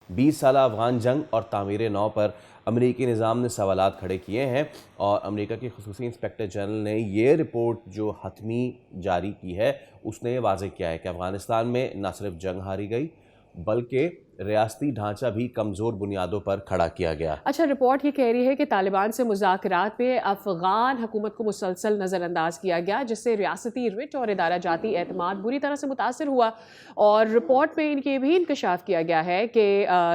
20 साल अफ़गान जंग और तामीर नौ पर अमरीकी निज़ाम ने सवालात खड़े किए हैं और अमरीका के ख़ुसूसी इंस्पेक्टर जनरल ने ये रिपोर्ट जो हतमी जारी की है उसने ये वाज़ेह किया है कि अफ़गानिस्तान में न सिर्फ जंग हारी गई बल्कि रियासती ढांचा भी कमज़ोर बुनियादों पर खड़ा किया गया। अच्छा, रिपोर्ट ये कह रही है कि तालिबान से मुज़ाकरात में अफ़गान हुकूमत को मुसलसल नज़रअंदाज किया गया, जिससे रियासती रिट और इदारा जाती एतमाद बुरी तरह से मुतासर हुआ। और रिपोर्ट में इनके भी इंकशाफ किया गया है कि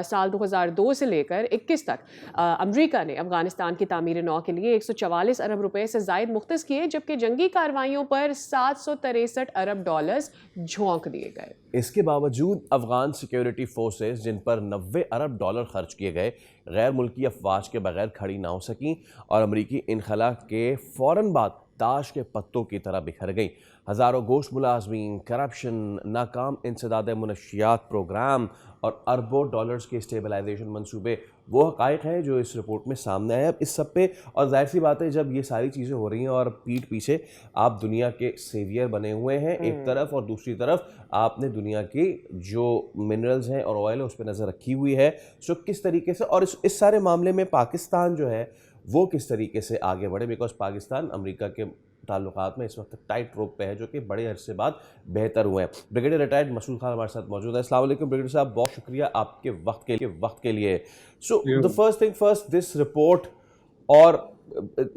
साल 2002 से लेकर 21 तक अमरीका ने अफ़गानिस्तान की तामीर नौ के लिए 144 अरब रुपए से ज़ायद मुख्तस किए, जबकि जंगी कार्रवाइयों पर 763 अरब डॉलर्स झोंक दिए गए। इसके बावजूद अफ़गान सिक्योरिटी फोर्सेस जिन पर 90 अरब डॉलर खर्च किए गए गैर मुल्की अफवाज के बगैर खड़ी ना हो सकीं और अमरीकी इनखला के फ़ौरन बाद ताश के पत्तों की तरह बिखर गई। हज़ारों गोश्त मुलाजमीन, करप्शन, नाकाम इंसदाद मनशियात प्रोग्राम और अरबों डॉलर्स के स्टेबलाइजेशन मंसूबे वो हक़ाइक़ हैं जो इस रिपोर्ट में सामने आए। अब इस सब पे और ज़ाहिर सी बात है जब ये सारी चीज़ें हो रही हैं और पीठ पीछे आप दुनिया के सेवियर बने हुए हैं एक तरफ और दूसरी तरफ आपने दुनिया की जो मिनरल्स हैं और ऑयल है उस पर नज़र रखी हुई है। सो किस तरीके से और इस सारे मामले में पाकिस्तान जो है वो किस तरीके से आगे बढ़े, बिकॉज पाकिस्तान अमेरिका के ताल्लुकात में इस वक्त टाइट रोप पे है जो कि बड़े अरसे बाद बेहतर हुए हैं। ब्रिगेडियर रिटायर्ड मसूद खान हमारे साथ मौजूद है। अस्सलाम वालेकुम ब्रिगेडियर साहब, बहुत शुक्रिया आपके वक्त के लिए। So the first thing first, this report और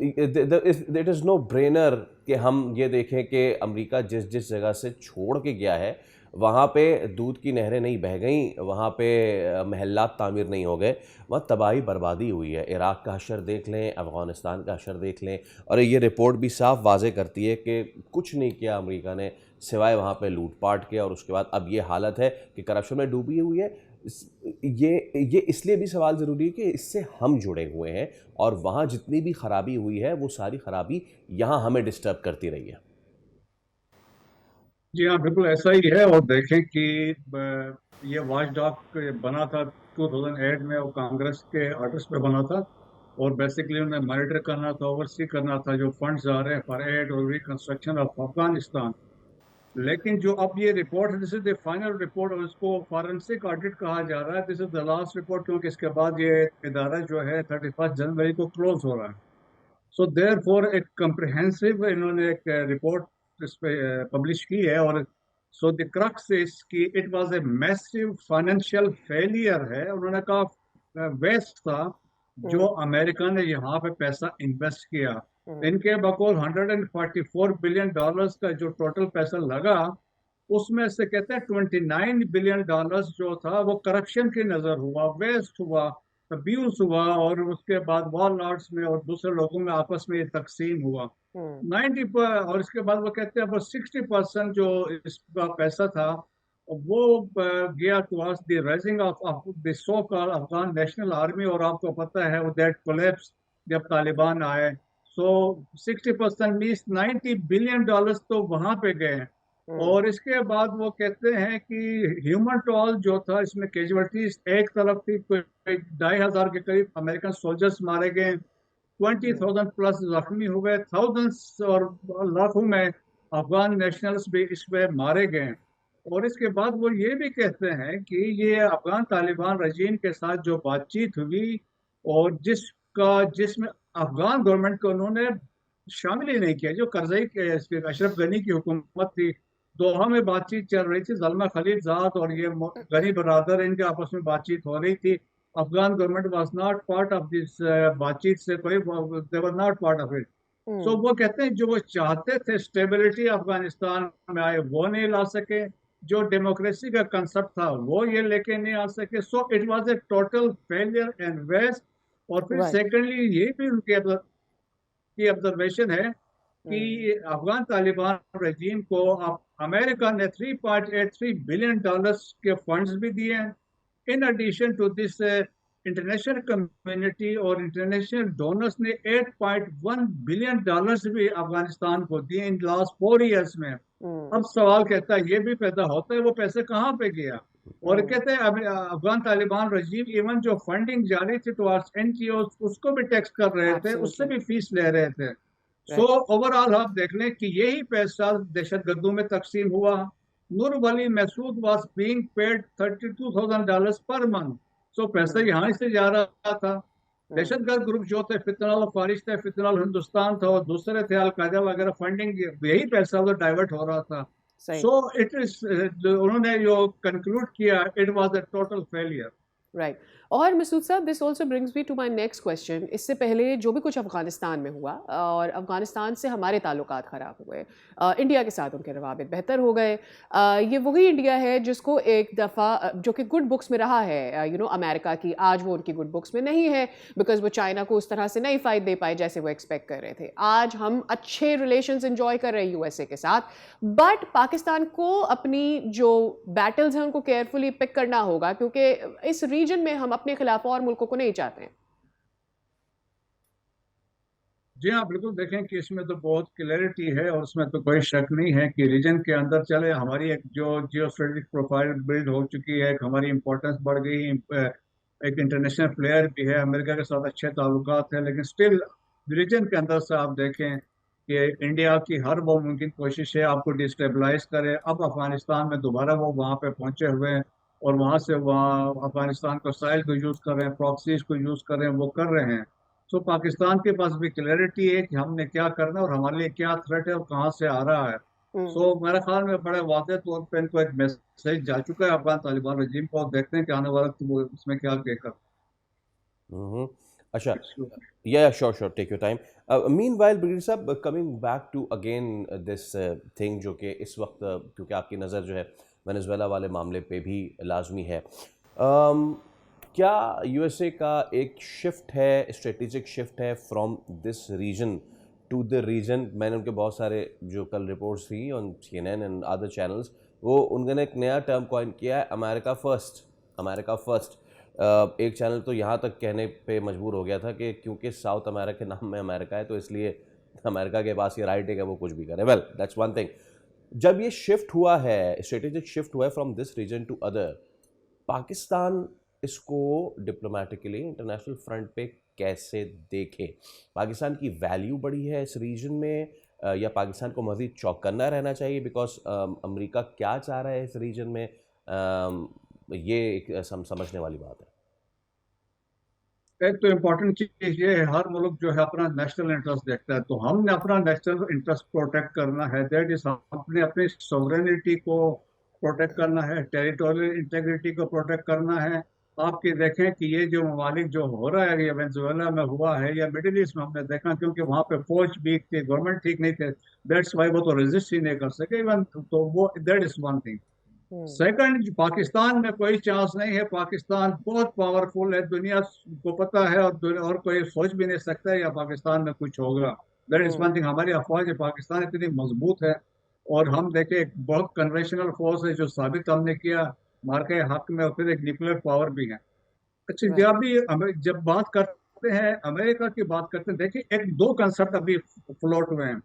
इट इज़ नो ब्रेनर कि हम ये देखें कि अमेरिका जिस जिस जगह से छोड़ के गया है वहाँ पे दूध की नहरें नहीं बह गईं, वहाँ पे महल्लात तामीर नहीं हो गए, वहाँ तबाही बर्बादी हुई है। इराक़ का हशर देख लें, अफ़गानिस्तान का हशर देख लें और ये रिपोर्ट भी साफ वाज़े करती है कि कुछ नहीं किया अमेरिका ने सिवाय वहाँ पे लूटपाट के और उसके बाद अब ये हालत है कि करप्शन में डूबी हुई है। ये इसलिए भी सवाल ज़रूरी है कि इससे हम जुड़े हुए हैं और वहाँ जितनी भी ख़राबी हुई है वो सारी ख़राबी यहाँ हमें डिस्टर्ब करती रही है। जी हाँ, बिल्कुल ऐसा ही है। और देखें कि ये वॉच डॉग बना था 2008 में और कांग्रेस के ऑर्डर्स पे बना था और बेसिकली उन्हें मॉनिटर करना था, ओवरसी करना था जो फंड्स आ रहे हैं फॉर एड और रिकंस्ट्रक्शन ऑफ अफगानिस्तान। लेकिन जो अब ये रिपोर्ट है, this is the final report और इसको फॉरेंसिक ऑडिट कहा जा रहा है। This is the last report क्योंकि इसके बाद ये इदारा जो है 31 जनवरी को क्लोज हो रहा है। सो देयर फॉर एक कंप्रिहेंसिव इन्होंने एक रिपोर्ट इस पे पब्लिश की है। और सो द क्रक्स इज कि it was a massive financial failure है। उन्होंने कहा वेस्ट था जो अमेरिका ने यहाँ पे पैसा इन्वेस्ट किया। इनके बकौल 144 बिलियन डॉलर्स का जो टोटल पैसा लगा उसमें से कहते हैं 29 बिलियन डॉलर्स जो था वो करप्शन की नजर हुआ, वेस्ट हुआ, अब्यूज हुआ और उसके बाद वॉर लॉर्ड्स में और दूसरे लोगों में आपस में ये तकसीम हुआ 90 पर। और इसके बाद वो कहते हैं 60% जो इसका पैसा था वो गया towards the rising of the so called Afghan national army. और आपको पता है वो दैट कोलैप्स जब तालिबान आए। सो 60% मीन्स 90 बिलियन डॉलर्स तो वहां पे गए। और इसके बाद वो कहते हैं कि ह्यूमन टॉल जो था इसमें कैजुअलिटीज एक तरफ थी, कोई 2,500 के करीब अमेरिकन सोल्जर्स मारे गए, 20,000 प्लस जख्मी हुए, थाउजेंड्स और लाखों में अफगान नेशनल्स भी इसमें मारे गए। और इसके बाद वो ये भी कहते हैं कि ये अफगान तालिबान रजीम के साथ जो बातचीत हुई और जिसमें अफगान गवर्नमेंट को उन्होंने शामिल ही नहीं किया, जो करजई के अशरफ गनी की हुकूमत थी, दोहा में बातचीत चल रही थी, जलमा खलीलजाद और ये गनी बरादर इनके आपस में बातचीत हो रही थी। Afghan government was not part of this बातचीत से कोई, they were not part of it. So वो कहते हैं जो वो चाहते थे स्टेबिलिटी अफगानिस्तान में आए वो नहीं ला सके, जो डेमोक्रेसी का कंसेप्ट था वो ये लेके नहीं आ सके। So it was a total failure and waste. और फिर राइट। सेकेंडली ये भी उनकी ऑब्जर्वेशन है कि अफगान तालिबान रजीम को अब अमेरिका ने 3.83 बिलियन डॉलर्स के फंड्स भी दिए हैं। In addition to this international community और इंटरनेशनल डोनर्स ने 8.1 बिलियन डॉलर्स भी अफगानिस्तान को दिए इन लास्ट 4 इयर्स में। अब सवाल कहता है ये भी पैदा होता है वो पैसे कहाँ पे गया। और कहते हैं अफगान तालिबान रजीम इवन जो फंडिंग जारी थी टुवर्ड्स एनजीओ उसको भी टैक्स कर रहे थे, उससे भी फीस ले रहे थे। सो ओवरऑल आप देख लें कि यही पैसा दहशतगर्दों में तकसीम हुआ। Noor Wali Masood was being paid $32,000 per month. सो पैसा यहाँ से जा रहा था। हम्म, दहशतगर्द ग्रुप जो थे, फितनल फारिश थे, फितनल हिंदुस्तान था और दूसरे थे अलकायदा वगैरह, फंडिंग यही पैसा उधर डाइवर्ट हो रहा था। सही। सो इट इज, उन्होंने जो कंक्लूड किया, it was a total failure. Right. और मसूद साहब, this also brings me to my next question. इससे पहले जो भी कुछ अफगानिस्तान में हुआ और अफगानिस्तान से हमारे ताल्लुकात ख़राब हुए, इंडिया के साथ उनके रवाबित बेहतर हो गए। ये वही इंडिया है जिसको एक दफ़ा जो कि गुड बुक्स में रहा है, अमेरिका की, आज वो उनकी गुड बुक्स में नहीं है, बिकॉज वो चाइना को उस तरह से नहीं फ़ायदे दे पाए जैसे वो एक्सपेक्ट कर रहे थे। आज हम अच्छे रिलेशंस एंजॉय कर रहे हैं यूएसए के साथ, बट पाकिस्तान को अपनी जो बैटल्स हैं उनको केयरफुली पिक करना होगा, क्योंकि इस रीजन में हम अपने खिलाफ और मुल्कों को नहीं चाहते हैं। जी हाँ, बिल्कुल। देखें कि इसमें तो बहुत क्लैरिटी है और उसमें तो कोई शक नहीं है कि रीजन के अंदर चले हमारी एक जो जियो स्ट्रेटेजिक प्रोफाइल बिल्ड हो चुकी है, एक हमारी इंपॉर्टेंस बढ़ गई, एक इंटरनेशनल प्लेयर भी है, अमेरिका के साथ अच्छे ताल्लुकात हैं, लेकिन स्टिल रीजन के अंदर से आप देखें कि इंडिया की हर वो मुमकिन कोशिश है आपको डिस्टेबलाइज करे। अब अफगानिस्तान में दोबारा वो वहाँ पे पहुंचे हुए हैं और वहाँ से वहाँ अफगानिस्तान को साइल को यूज कर रहे हैं, प्रॉक्सीज को यूज कर रहे हैं, वो कर रहे हैं। सो पाकिस्तान के पास भी क्लैरिटी है कि हमने क्या करना है और हमारे लिए क्या थ्रेट है और कहाँ से आ रहा है। हम्म। सो मेरे ख्याल में बड़े वाज़ेह तौर पे इनको एक मैसेज जा चुका है अफगान तालिबान रजीम को, और देखते हैं कि आने वाला वक्त वो इसमें क्या कहकर। हम्म। अच्छा, yeah sure sure, take your time. Meanwhile brigadier साहब, coming back to again this thing, जो कि इस वक्त क्योंकि आपकी नज़र जो है वेनेजुएला वाले मामले पे भी लाजमी है, क्या यूएसए का एक शिफ्ट है, स्ट्रेटेजिक शिफ्ट है from this region to the region? मैंने उनके बहुत सारे जो कल रिपोर्ट्स थी on CNN and other channels, वो उन्होंने एक नया टर्म कॉइन किया है, अमेरिका फर्स्ट, अमेरिका फर्स्ट। एक चैनल तो यहाँ तक कहने पे मजबूर हो गया था कि क्योंकि साउथ अमेरिका के नाम में अमेरिका है तो इसलिए अमेरिका के पास ये राइट है कि वो कुछ भी करे। Well, that's one thing. जब ये शिफ्ट हुआ है, स्ट्रेटेजिक शिफ्ट हुआ है from this region to other, Pakistan इसको डिप्लोमेटिकली इंटरनेशनल फ्रंट पे कैसे देखे? पाकिस्तान की वैल्यू बढ़ी है इस रीजन में, या पाकिस्तान को मज़ीद चौकन्ना रहना चाहिए? बिकॉज अमेरिका क्या चाह रहा है इस रीजन में, ये एक समझने वाली बात है। एक तो इम्पोर्टेंट चीज ये है, हर मुल्क जो है अपना नेशनल इंटरेस्ट देखता है, तो हमने अपना नेशनल इंटरेस्ट प्रोटेक्ट करना है। दैट इज, हमने अपनी सॉवरेनिटी को प्रोटेक्ट करना है, टेरिटोरियल इंटेग्रिटी को प्रोटेक्ट करना है। आपकी देखें कि ये जो ममालिक जो हो रहा है, ये वेनेजुएला में हुआ है या मिडिल ईस्ट में हमने देखा, क्योंकि वहाँ पे फौज वीक थी, गवर्नमेंट ठीक नहीं थे, दैट्स वाई वो तो रेजिस्ट ही नहीं कर सके इवन, तो वो that is one thing. Hmm. Second, Pakistan में कोई चांस नहीं है, पाकिस्तान बहुत पावरफुल है, दुनिया को पता है, और कोई सोच भी नहीं सकता है या पाकिस्तान में कुछ होगा। That is hmm. One thing. हमारी अफवाज पाकिस्तान इतनी मजबूत है और हम देखे एक बहुत कन्वेंशनल फोर्स है जो साबित हमने किया मार के हक में, और फिर एक न्यूक्लियर पावर भी है। अच्छा, राइट। जब बात करते हैं अमेरिका की बात करते हैं, देखिए एक दो कंसेप्ट अभी फ्लोट हुए हैं।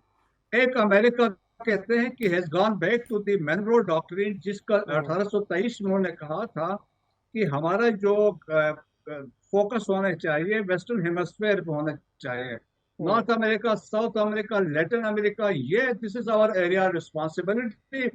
एक, अमेरिका कहते हैं कि has gone back to the Monroe doctrine, जिसका हम्म। 1823 में उन्होंने कहा था कि हमारा जो फोकस होना चाहिए वेस्टर्न हेमस्फेयर पे होना चाहिए, hmm. North America, South America, Latin America, ये this is our area responsibility.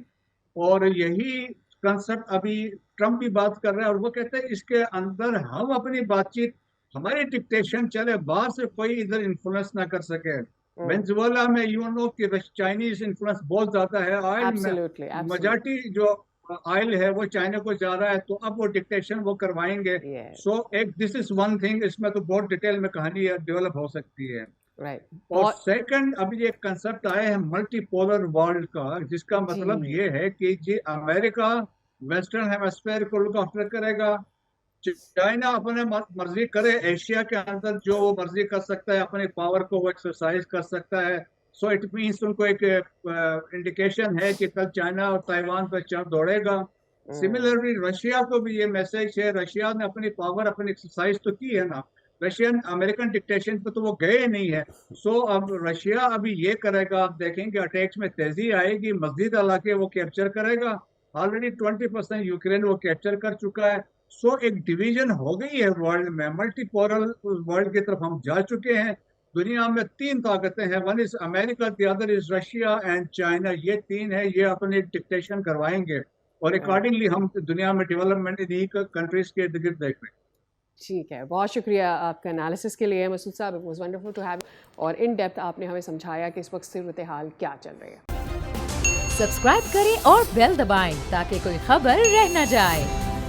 और यही कंसेप्ट अभी ट्रम्प भी बात कर रहा है, और वो कहते हैं इसके अंदर हम अपनी बातचीत, हमारी डिक्टेशन चले, बाहर से कोई इधर इन्फ्लुएंस ना कर सके। हम्म। वेनेजुएला में यू नो कि चाइनीज इन्फ्लुएंस बहुत ज्यादा है, ऑयल में एब्सोल्युटली, एब्सोल्युटली। मेजॉरिटी जो ऑयल है वो चाइना को जा रहा है, तो अब वो डिक्टेशन वो करवाएंगे। So yes. एक दिस इज वन थिंग, इसमें तो बहुत डिटेल में कहानी डेवलप हो सकती है। राइट। और बहुत। सेकंड, अभी एक कंसेप्ट आया है मल्टीपोलर वर्ल्ड का, जिसका जी। मतलब ये है कि जी अमेरिका वेस्टर्न हेमस्फेयर को लुक आफ्टर करेगा, चाइना अपने मर्जी करे, एशिया के अंदर जो वो मर्जी कर सकता है, अपने पावर को वो एक्सरसाइज कर सकता है। सो इट मीन्स उनको एक इंडिकेशन है कि कल चाइना और ताइवान पर चढ़ दौड़ेगा। हम्म। सिमिलरली रशिया को भी ये मैसेज है, रशिया ने अपनी पावर अपनी एक्सरसाइज तो की है ना, रशियन अमेरिकन डिक्टेशन पे तो वो गए नहीं है। सो अब रशिया अभी ये करेगा, आप देखेंगे अटैक्स में तेजी आएगी, मस्जिद इलाके वो कैप्चर करेगा, ऑलरेडी 20% यूक्रेन वो कैप्चर कर चुका है। सो एक डिवीजन हो गई है वर्ल्ड में, मल्टीपोलर वर्ल्ड की तरफ हम जा चुके हैं। दुनिया में तीन ताकतें हैं, one is America, the other is Russia and China, ये तीन है, ये अपनी डिक्टेशन करवाएंगे और राइट। अकॉर्डिंगली हम दुनिया में डेवलपमेंट इन्हीं कंट्रीज के इर्द गिर्द देख रहे हैं। ठीक है, बहुत शुक्रिया आपका एनालिसिस के लिए मसूद साहब। It was wonderful to have, और इन डेप्थ आपने हमें समझाया कि इस वक्त सूरत हाल क्या चल रही है। सब्सक्राइब करें और बेल दबाएं ताकि कोई खबर रह न जाए।